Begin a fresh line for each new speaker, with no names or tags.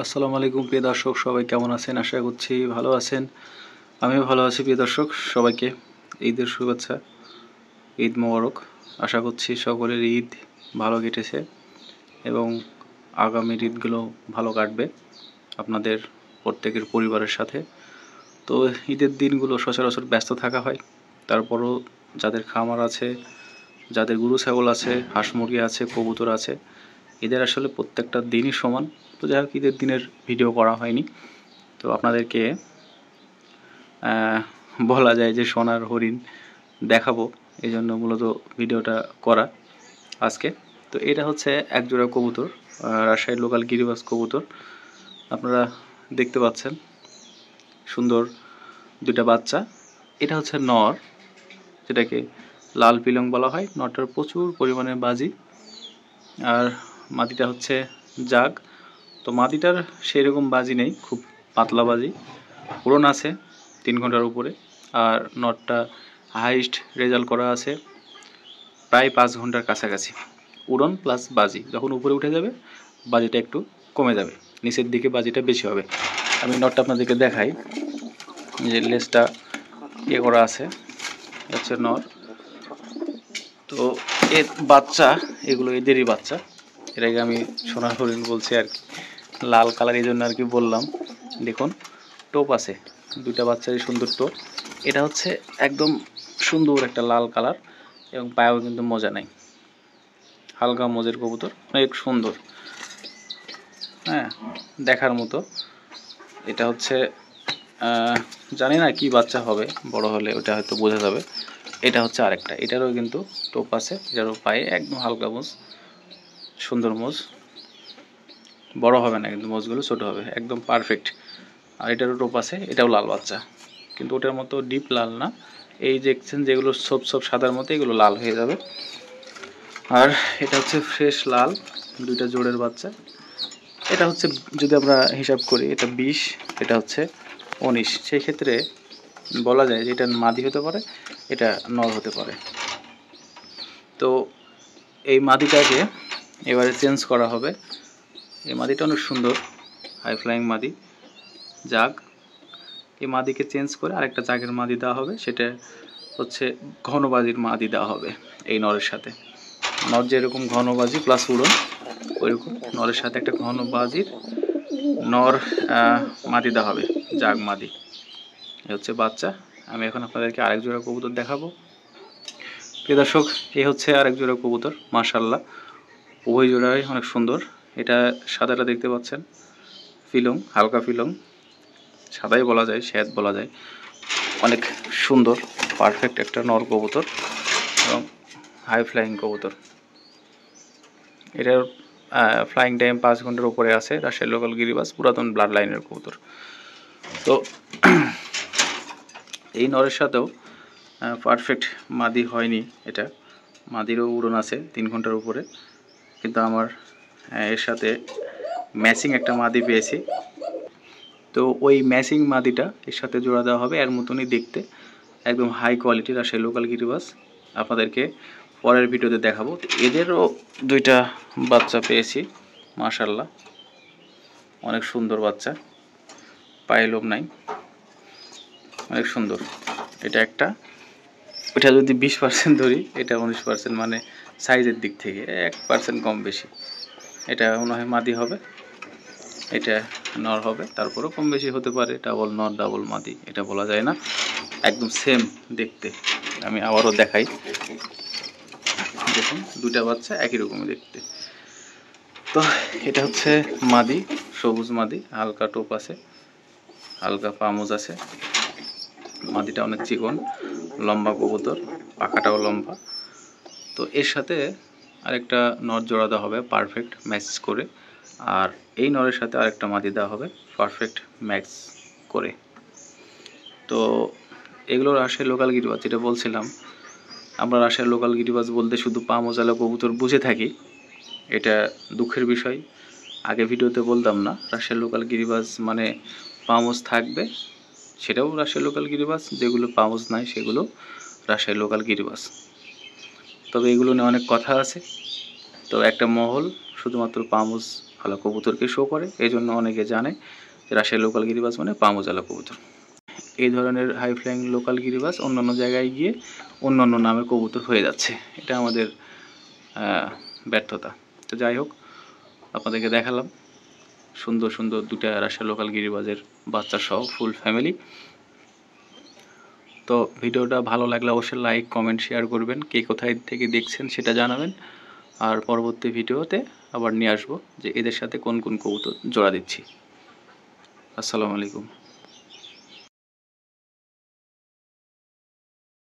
আসসালামু আলাইকুম প্রিয় দর্শক, সবাই কেমন আছেন? আশা করছি ভালো আছেন। আমিও ভালো আছি। প্রিয় দর্শক, সবাইকে ঈদের শুভেচ্ছা, ঈদ মোবারক। আশা করছি সকলের ঈদ ভালো কেটেছে এবং আগামীর ঈদগুলো ভালো কাটবে আপনাদের প্রত্যেকের পরিবারের সাথে। তো ঈদের দিনগুলো সচরাচর ব্যস্ত থাকা হয়, তারপরও যাদের খামার আছে, যাদের গরু ছাগল আছে, হাঁস মুরগি আছে, কবুতর আছে, ঈদের আসলে প্রত্যেকটা দিনই সমান। তো যাই হোক, ঈদের দিনের ভিডিও করা হয়নি। তো আপনাদেরকে বলা যায় যে সোনার হরিণ দেখাবো, এই জন্য মূলত ভিডিওটা করা আজকে। তো এটা হচ্ছে এক জোড়া কবুতর, রাজশাহীর লোকাল গিরিবাজ কবুতর। আপনারা দেখতে পাচ্ছেন সুন্দর দুইটা বাচ্চা। এটা হচ্ছে নর, যেটাকে লাল পিলং বলা হয়। নরটার প্রচুর পরিমাণে বাজি, আর মাদিটা হচ্ছে জাগ। তো মাদিটার সেই রকম বাজি নেই, খুব পাতলা বাজি। উড়ন আছে 3 ঘন্টার উপরে, আর নটটা হাইস্ট রেজাল্ট করা আছে প্রায় 5 ঘন্টার কাছাকাছি। উড়ন প্লাস বাজি, যখন উপরে উঠে যাবে বাজিটা একটু কমে যাবে, নিচের দিকে বাজিটা বেশি হবে। আমি নটটা আপনাদেরকে দেখাই, যে লেজটা করা আছে, হচ্ছে নর। তো এর বাচ্চা, এগুলো এদেরই বাচ্চা। এর আগে আমি সোনার হরিণ বলছি আর কি, লাল কালার এই জন্য আর কি বললাম। দেখুন টোপ আছে, দুইটা বাচ্চারই সুন্দর টোপ। এটা হচ্ছে একদম সুন্দর একটা লাল কালার, এবং পায়েও কিন্তু মোজা নাই, হালকা মোজের কবুতর, অনেক সুন্দর, হ্যাঁ, দেখার মতো। এটা হচ্ছে জানি না কি বাচ্চা হবে, বড় হলে ওটা হয়তো বোঝা যাবে। এটা হচ্ছে আরেকটা, এটারও কিন্তু টোপ আছে, এটারও পায়ে একদম হালকা মোজ, সুন্দর মোজ, বড় হবে না কিন্তু মোজগুলো ছোট হবে, একদম পারফেক্ট। আর এটারও টোপ আছে, এটাও লাল বাচ্চা, কিন্তু ওটার মতো ডিপ লাল না। এই দেখছেন যেগুলো সব সাদার মতো, এগুলো লাল হয়ে যাবে। আর এটা হচ্ছে ফ্রেশ লাল, দুইটা জোড়ের বাচ্চা। এটা হচ্ছে যদি আমরা হিসাব করি, এটা 20, এটা হচ্ছে 19। সেই ক্ষেত্রে বলা যায় যে এটা মাদি হতে পারে, এটা নর হতে পারে। তো এই মাদিটাকে এবারে চেঞ্জ করা হবে। এই মাদিটা অনেক সুন্দর, হাই ফ্লাইং মাদি, জাগ। এই মাদিকে চেঞ্জ করে আরেকটা জাগের মাদি দেওয়া হবে, সেটা হচ্ছে ঘনবাজির মাদি দেওয়া হবে এই নরের সাথে। নর যেরকম ঘনবাজি প্লাস উড়ন, ওইরকম নরের সাথে একটা ঘনবাজির নর মাদি দেওয়া হবে, জাগ মাদি। এ হচ্ছে বাচ্চা। আমি এখন আপনাদেরকে আরেক জোড়া কবুতর দেখাবো। প্রিয় দর্শক, এই হচ্ছে আরেক জোড়া কবুতর, মাশাআল্লাহ উভয় জোড়াই অনেক সুন্দর। এটা সাদাটা দেখতে পাচ্ছেন, ফিলং, হালকা ফিলং, সাদাই বলা যায়, শ্বেত বলা যায়, অনেক সুন্দর পারফেক্ট একটা নর কবুতর এবং হাই ফ্লাইং কবুতর। এটার ফ্লাইং টাইম 5 ঘন্টার উপরে আছে। রাজশাহী লোকাল গিরিবাজ, পুরাতন ব্লাড লাইনের কবুতর। তো এই নরের সাথেও পারফেক্ট মাদি হয়নি, এটা মাদিরও উড়ন আছে 3 ঘন্টার উপরে, কিন্তু আমার এর সাথে ম্যাচিং একটা মাদি পেয়েছি। তো ওই ম্যাচিং মাদিটা এর সাথে জোড়া দেওয়া হবে, এর মতনই দেখতে, একদম হাই কোয়ালিটির রাজশাহী লোকাল গিরিবাজ। আপনাদেরকে পরের ভিডিওতে দেখাবো। এদেরও দুইটা বাচ্চা পেয়েছি, মাশাআল্লাহ অনেক সুন্দর বাচ্চা, পায়ে লোম নাই, অনেক সুন্দর। এটা একটা, ওইটা যদি 20% ধরি, এটা 19%, মানে সাইজের দিক থেকে 1% কম বেশি। এটা মনে হয় মাদি হবে, এটা নর হবে, তারপরেও কম বেশি হতে পারে, ডাবল নর ডাবল মাদি এটা বলা যায় না, একদম সেম দেখতে। আমি আবারও দেখাই, দেখুন দুইটা বাচ্চা একই রকমই দেখতে। তো এটা হচ্ছে মাদি, সবুজ মাদি, হালকা টোপ আছে, হালকা পামোজ আছে। মাদিটা অনেক চিকন, লম্বা কবুতর, পাখাটাও লম্বা। তো এর সাথে আরেকটা নর জোড়া দেওয়া হবে পারফেক্ট ম্যাচ করে, আর এই নরের সাথে আরেকটা মাদি দেওয়া হবে পারফেক্ট ম্যাচ করে। তো এগুলো রাজশাহী লোকাল গিরিবাজ, যেটা বলছিলাম, আমরা রাজশাহী লোকাল গিরিবাজ বলতে শুধু পা মোজালা কবুতর বুঝে থাকি, এটা দুঃখের বিষয়। আগে ভিডিওতে বলতাম না, রাজশাহী লোকাল গিরিবাজ মানে পামোজ থাকবে, সেটাও রাজশাহী লোকাল গিরিবাজ, যেগুলো পামোজ নাই সেগুলো রাজশাহী লোকাল গিরিবাজ। তবে এগুলো নিয়ে অনেক কথা আছে। তো একটা মহল শুধুমাত্র পামোজ ভালো কবুতরকে শো করে, এই জন্য অনেকে জানে যে রাজশাহী লোকাল গিরিবাজ মানে পা মোজালা কবুতর। এই ধরনের হাই ফ্লাইং লোকাল গিরিবাজ অন্যান্য জায়গায় গিয়ে অন্যান্য নামের কবুতর হয়ে যাচ্ছে, এটা আমাদের ব্যর্থতা। তো যাই হোক, আপনাদেরকে দেখালাম সুন্দর সুন্দর দুটা রাজশাহী লোকাল গিরিবাজের বাচ্চা সহ ফুল ফ্যামিলি। তো ভিডিওটা ভালো লাগলে অবশ্যই লাইক কমেন্ট শেয়ার করবেন, কে কোথায় থেকে দেখছেন সেটা জানাবেন। আর পরবর্তী ভিডিওতে আবার নিয়ে আসবো যে এদের সাথে কোন কোন কবুতর জোড়া দিচ্ছি। আসসালামু আলাইকুম।